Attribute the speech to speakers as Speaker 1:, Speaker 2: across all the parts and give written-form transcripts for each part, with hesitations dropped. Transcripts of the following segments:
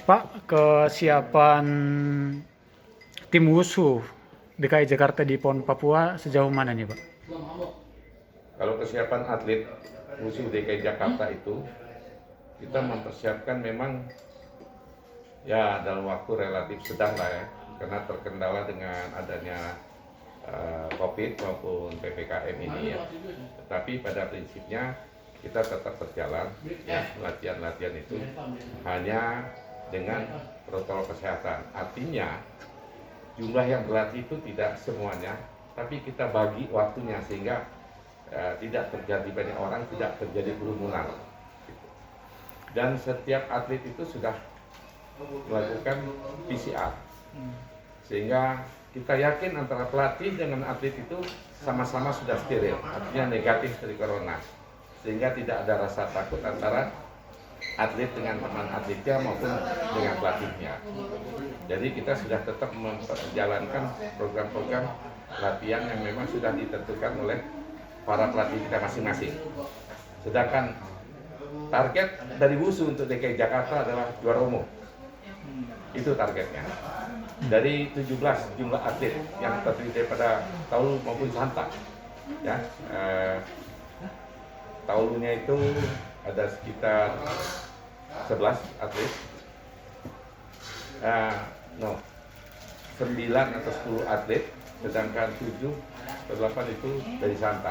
Speaker 1: Pak, kesiapan tim wushu DKI Jakarta di PON Papua sejauh mana nih, Pak?
Speaker 2: Kalau kesiapan atlet wushu DKI Jakarta itu kita mempersiapkan memang ya dalam waktu relatif sedang lah ya, karena terkendala dengan adanya COVID maupun PPKM ini ya. Tetapi pada prinsipnya kita tetap berjalan ya, latihan-latihan itu hanya dengan protokol kesehatan. Artinya jumlah yang berlatih itu tidak semuanya, tapi kita bagi waktunya sehingga tidak terjadi banyak orang, tidak terjadi kerumunan. Dan setiap atlet itu sudah melakukan PCR, sehingga kita yakin antara pelatih dengan atlet itu sama-sama sudah steril, artinya negatif dari corona, sehingga tidak ada rasa takut antara atlet dengan teman atletnya maupun dengan pelatihnya. Jadi kita sudah tetap menjalankan program-program latihan yang memang sudah ditentukan oleh para pelatih kita masing-masing. Sedangkan target dari wushu untuk DKI Jakarta adalah juara umum. Itu targetnya. Dari 17 jumlah atlet yang terdiri daripada taulu maupun santa. Ya, taulunya itu ada sekitar 11 atlet. 9 atau 10 atlet, sedangkan 7 atau 8 itu dari santa.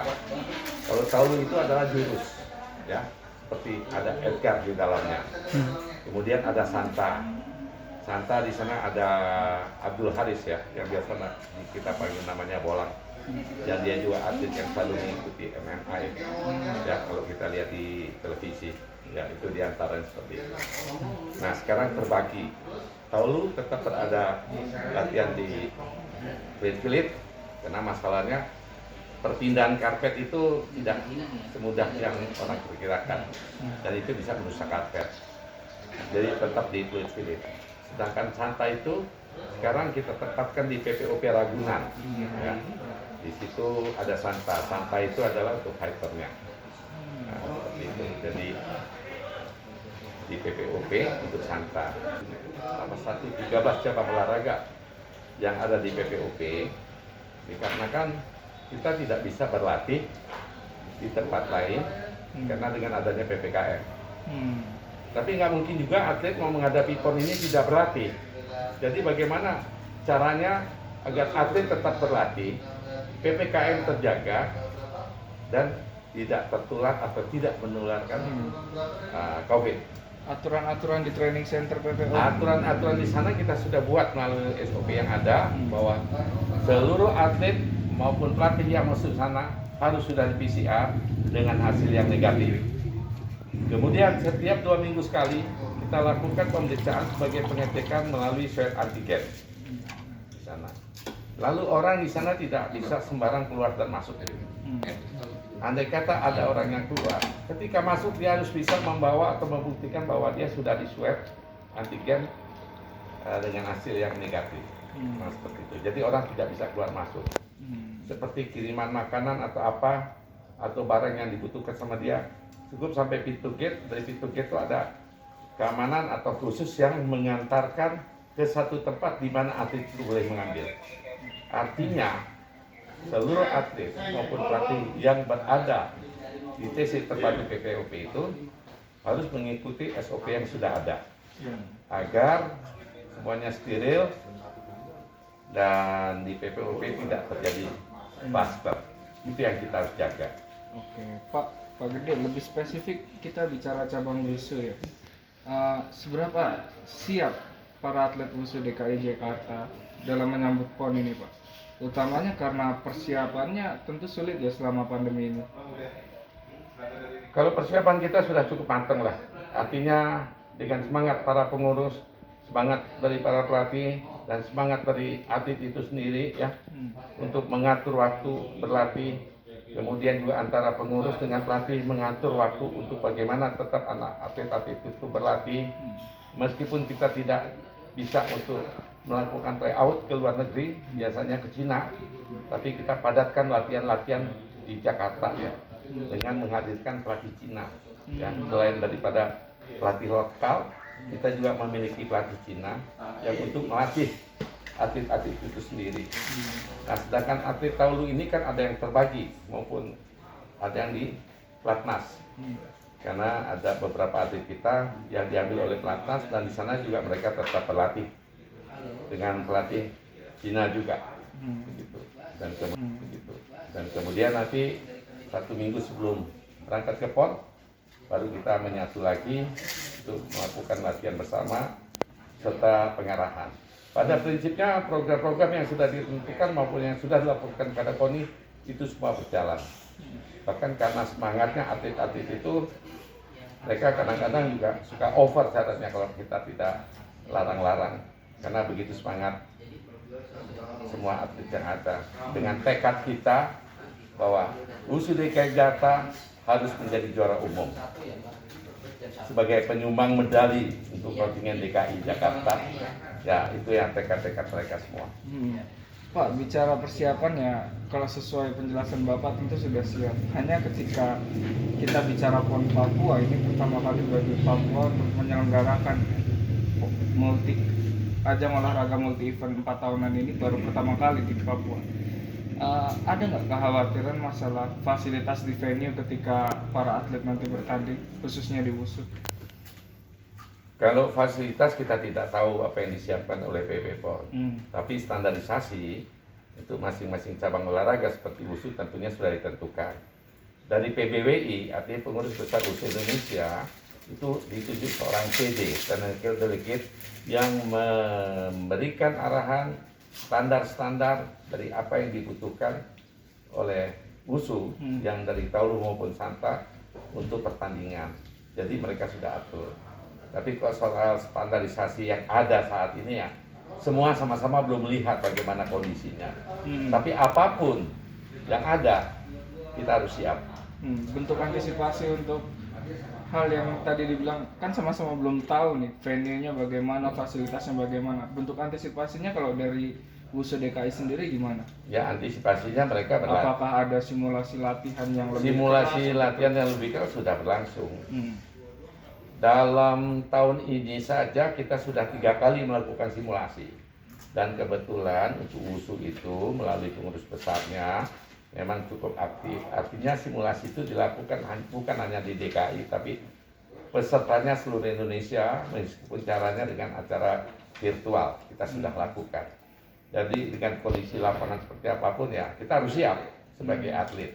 Speaker 2: Kalau taulu itu adalah jurus, ya, seperti ada Edgar di dalamnya. Kemudian ada santa. Santa di sana ada Abdul Haris ya, yang biasa kita panggil namanya Bolang. Dan dia juga atlet yang selalu mengikuti MMA ya, kalau kita lihat di televisi ya, itu diantaranya seperti itu. Nah sekarang terbagi, taulu tetap berada latihan di Greenfield karena masalahnya perpindahan karpet itu tidak semudah yang orang perkirakan dan itu bisa merusak karpet, jadi tetap di Greenfield. Sedangkan santa itu sekarang kita tetapkan di PPOP Ragunan ya. Di situ ada santa. Santa itu adalah untuk hipernya. Nah, seperti itu. Jadi di PPOP untuk santa. Salah satu 13 cabang olahraga yang ada di PPOP dikarenakan kita tidak bisa berlatih di tempat lain karena dengan adanya PPKM. Tapi nggak mungkin juga atlet mau menghadapi PON ini tidak berlatih. Jadi bagaimana caranya agar atlet tetap berlatih, PPKM terjaga dan tidak tertular atau tidak menularkan COVID.
Speaker 1: Aturan-aturan di training center PPO.
Speaker 2: Aturan-aturan di sana kita sudah buat melalui SOP yang ada bahwa seluruh atlet maupun pelatih yang masuk sana harus sudah di PCR dengan hasil yang negatif. Kemudian setiap 2 minggu sekali kita lakukan pemeriksaan sebagai pengecekan melalui swab antigen di sana. Lalu orang di sana tidak bisa sembarang keluar dan masuk. Andai kata ada orang yang keluar, ketika masuk dia harus bisa membawa atau membuktikan bahwa dia sudah di swab antigen dengan hasil yang negatif. Nah, seperti itu. Jadi orang tidak bisa keluar masuk. Seperti kiriman makanan atau apa atau barang yang dibutuhkan sama dia, cukup sampai pintu gate. Dari pintu gate itu ada keamanan atau khusus yang mengantarkan ke satu tempat di mana atlet itu boleh mengambil. Artinya seluruh atlet maupun pelatih yang berada di TC terpadu PPOP itu harus mengikuti SOP yang sudah ada agar semuanya steril dan di PPOP tidak terjadi kluster. Itu yang kita harus jaga.
Speaker 3: Oke, Pak Gede, lebih spesifik kita bicara cabang wushu ya. Seberapa siap para atlet wushu DKI Jakarta dalam menyambut PON ini, Pak? Utamanya karena persiapannya tentu sulit ya selama pandemi ini.
Speaker 2: Kalau persiapan kita sudah cukup matang lah. Artinya dengan semangat para pengurus, semangat dari para pelatih, dan semangat dari atlet itu sendiri ya, untuk mengatur waktu berlatih. Kemudian juga antara pengurus dengan pelatih mengatur waktu untuk bagaimana tetap anak atlet-atlet itu berlatih. Meskipun kita tidak bisa untuk melakukan tryout ke luar negeri, biasanya ke Cina, tapi kita padatkan latihan-latihan di Jakarta ya, dengan menghadirkan pelatih Cina. Ya, selain daripada pelatih lokal, kita juga memiliki pelatih Cina yang untuk melatih atlet-atlet itu sendiri. Nah, sedangkan atlet Taulu ini kan ada yang terbagi maupun ada yang di pelatnas. Karena ada beberapa atlet kita yang diambil oleh pelatnas dan di sana juga mereka tetap berlatih dengan pelatih Cina juga. Begitu. Dan kemudian nanti 1 minggu sebelum berangkat ke PON baru kita menyatu lagi untuk melakukan latihan bersama serta pengarahan. Pada prinsipnya program-program yang sudah ditentukan maupun yang sudah dilakukan pada KONI itu semua berjalan. Bahkan karena semangatnya atlet-atlet itu mereka kadang-kadang juga suka over syaratnya kalau kita tidak larang-larang, karena begitu semangat semua atlet yang ada dengan tekad kita bahwa WUSU DKI Jakarta harus menjadi juara umum sebagai penyumbang medali untuk kontingen DKI Jakarta. Ya, itu yang tekad-tekad mereka semua.
Speaker 3: Pak, bicara persiapan ya, kalau sesuai penjelasan Bapak tentu sudah siap. Hanya ketika kita bicara PON Papua, ini pertama kali bagi Papua untuk menyelenggarakan ajang olahraga multi event 4 tahunan ini baru pertama kali di Papua. Ada nggak kekhawatiran masalah fasilitas di venue ketika para atlet nanti bertanding, khususnya di WUSU?
Speaker 2: Kalau fasilitas kita tidak tahu apa yang disiapkan oleh PB PON, tapi standarisasi itu masing-masing cabang olahraga seperti WUSU tentunya sudah ditentukan. Dari PBWI, artinya pengurus besar WUSU Indonesia, itu ditunjuk seorang PD, Technical Delegate, yang memberikan arahan standar-standar dari apa yang dibutuhkan oleh WUSU yang dari Taulu maupun Santa untuk pertandingan. Jadi mereka sudah atur. Tapi kalau soal standarisasi yang ada saat ini ya, semua sama-sama belum melihat bagaimana kondisinya. Tapi apapun yang ada, kita harus siap.
Speaker 3: Bentuk antisipasi untuk hal yang tadi dibilang, kan sama-sama belum tahu nih venue-nya bagaimana, fasilitasnya bagaimana. Bentuk antisipasinya kalau dari WUSU DKI sendiri gimana?
Speaker 2: Ya, antisipasinya mereka berlatih.
Speaker 3: Apakah ada simulasi latihan yang lebih
Speaker 2: Simulasi latihan yang lebih keras sudah berlangsung. Dalam tahun ini saja kita sudah 3 kali melakukan simulasi. Dan kebetulan untuk WUSU itu melalui pengurus besarnya memang cukup aktif. Artinya simulasi itu dilakukan bukan hanya di DKI, tapi pesertanya seluruh Indonesia, meskipun caranya dengan acara virtual kita sudah lakukan. Jadi dengan kondisi lapangan seperti apapun ya kita harus siap sebagai atlet.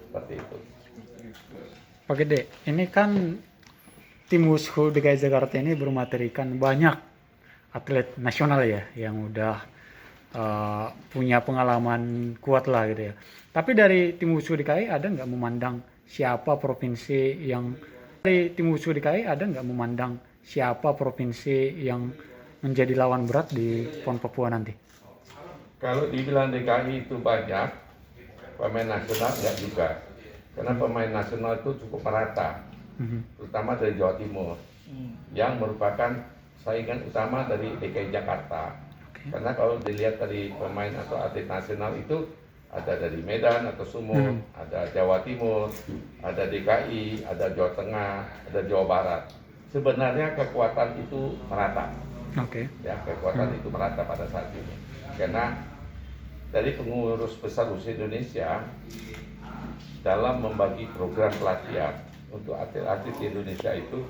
Speaker 2: Seperti itu.
Speaker 1: Pak Gede, ini kan tim WUSU DKI Jakarta ini bermaterikan banyak atlet nasional ya yang udah punya pengalaman kuat lah gitu ya. Tapi dari tim WUSU DKI ada nggak memandang siapa provinsi yang menjadi lawan berat di PON Papua nanti?
Speaker 2: Kalau dibilang DKI itu banyak, pemain nasional enggak juga. Karena pemain nasional itu cukup merata, terutama dari Jawa Timur, yang merupakan saingan utama dari DKI Jakarta. Karena kalau dilihat dari pemain atau atlet nasional itu ada dari Medan atau Sumut, ada Jawa Timur, ada DKI, ada Jawa Tengah, ada Jawa Barat. Sebenarnya kekuatan itu merata. Ya, kekuatan itu merata pada saat ini. Karena dari pengurus besar WUSU Indonesia dalam membagi program pelatihan untuk atlet-atlet di Indonesia itu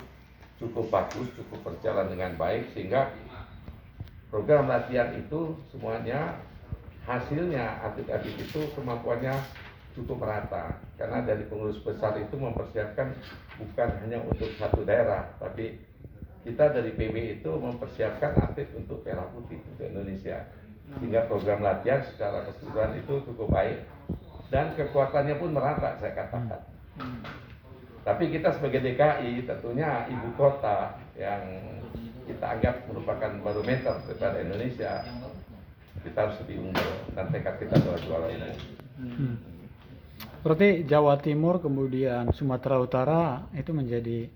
Speaker 2: cukup bagus, cukup berjalan dengan baik, sehingga program latihan itu semuanya hasilnya atlet-atlet itu kemampuannya cukup merata. Karena dari pengurus besar itu mempersiapkan bukan hanya untuk satu daerah, tapi kita dari PB itu mempersiapkan atlet untuk Merah Putih untuk Indonesia. Sehingga program latihan secara keseluruhan itu cukup baik dan kekuatannya pun merata, saya katakan. Tapi kita sebagai DKI tentunya ibu kota yang kita anggap merupakan barometer kepada Indonesia, kita harus lebih unggul dan tekad kita adalah juara umum.
Speaker 1: Berarti Jawa Timur kemudian Sumatera Utara itu menjadi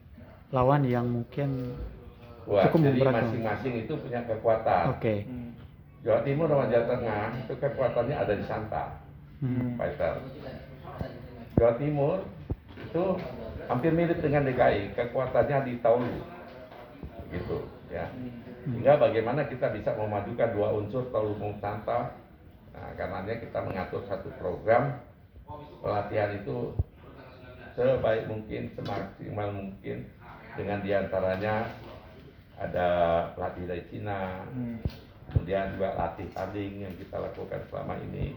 Speaker 1: lawan yang mungkin cukup
Speaker 2: jadi
Speaker 1: memberatkan.
Speaker 2: masing-masing itu punya kekuatan. Jawa Timur dan Jawa Tengah itu kekuatannya ada di Santa, fighter. Jawa Timur itu hampir mirip dengan DKI, kekuatannya di Taulu, gitu. Sehingga bagaimana kita bisa memadukan dua unsur Taulumong Santa. Nah, karenanya kita mengatur satu program pelatihan itu sebaik mungkin, semaksimal mungkin, dengan diantaranya ada pelatih dari Cina, kemudian juga latih tanding yang kita lakukan selama ini.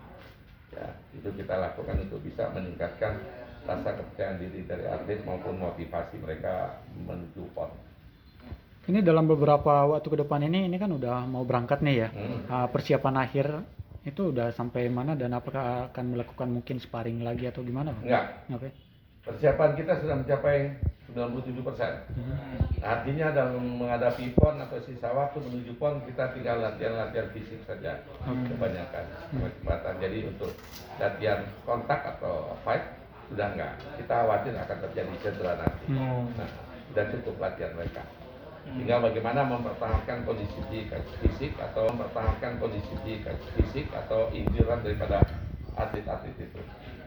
Speaker 2: Ya, itu kita lakukan untuk bisa meningkatkan rasa kepercayaan diri dari atlet maupun motivasi mereka menuju PON.
Speaker 1: Ini dalam beberapa waktu ke depan ini kan udah mau berangkat nih ya. Persiapan akhir itu udah sampai mana dan apakah akan melakukan mungkin sparring lagi atau gimana, Bang?
Speaker 2: Enggak.
Speaker 1: Oke.
Speaker 2: Persiapan kita sudah mencapai 97%. Artinya dalam menghadapi PON atau sisa waktu menuju PON kita tinggal latihan-latihan fisik saja kebanyakan kesempatan. Jadi untuk latihan kontak atau fight sudah enggak. Kita khawatir akan terjadi cedera nanti. Nah, sudah cukup latihan mereka. Tinggal bagaimana mempertahankan kondisi fisik atau injuran daripada atlet-atlet itu.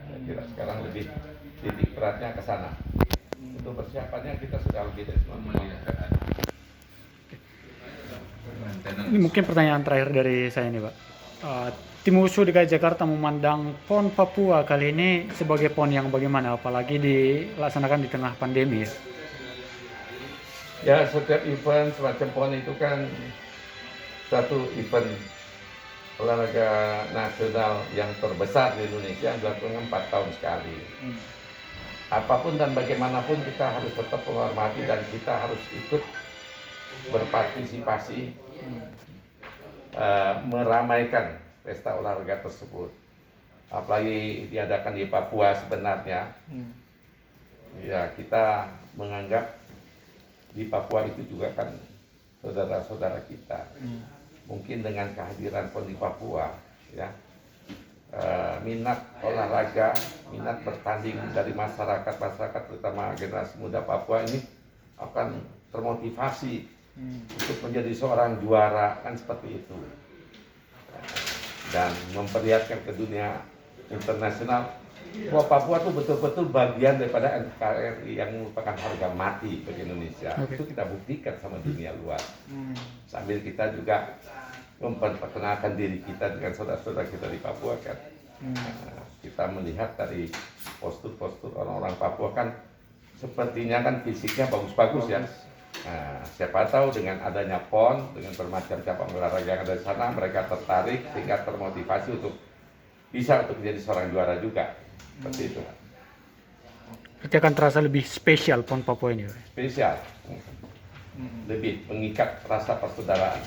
Speaker 2: Saya kira sekarang lebih titik beratnya ke sana. Untuk persiapannya kita sudah lebih dari 90%.
Speaker 1: Ini mungkin pertanyaan terakhir dari saya nih, Pak. Tim Wushu DKI Jakarta memandang PON Papua kali ini sebagai PON yang bagaimana, apalagi dilaksanakan di tengah pandemi ya?
Speaker 2: Ya, setiap event semacam PON itu kan satu event olahraga nasional yang terbesar di Indonesia yang dilakukan 4 tahun sekali. Apapun dan bagaimanapun kita harus tetap menghormati dan kita harus ikut berpartisipasi meramaikan pesta olahraga tersebut. Apalagi diadakan di Papua sebenarnya. Ya, kita menganggap di Papua itu juga kan saudara-saudara kita. Mungkin dengan kehadiran PON di Papua, ya, minat olahraga, minat bertanding dari masyarakat terutama generasi muda Papua ini akan termotivasi untuk menjadi seorang juara, kan seperti itu, dan memperlihatkan ke dunia internasional bahwa Papua itu betul-betul bagian daripada NKRI yang merupakan harga mati bagi Indonesia. Itu kita buktikan sama dunia luar. Sambil kita juga memperkenalkan diri kita dengan saudara-saudara kita di Papua kan. Kita melihat dari postur-postur orang-orang Papua kan sepertinya kan fisiknya bagus-bagus ya. Nah, siapa tahu dengan adanya PON, dengan bermacam cabang olahraga yang ada di sana, mereka tertarik sehingga termotivasi untuk bisa untuk menjadi seorang juara juga. Seperti itu.
Speaker 1: Berarti akan terasa lebih spesial PON Papua ini, Pak?
Speaker 2: Spesial. Lebih mengikat rasa persaudaraan.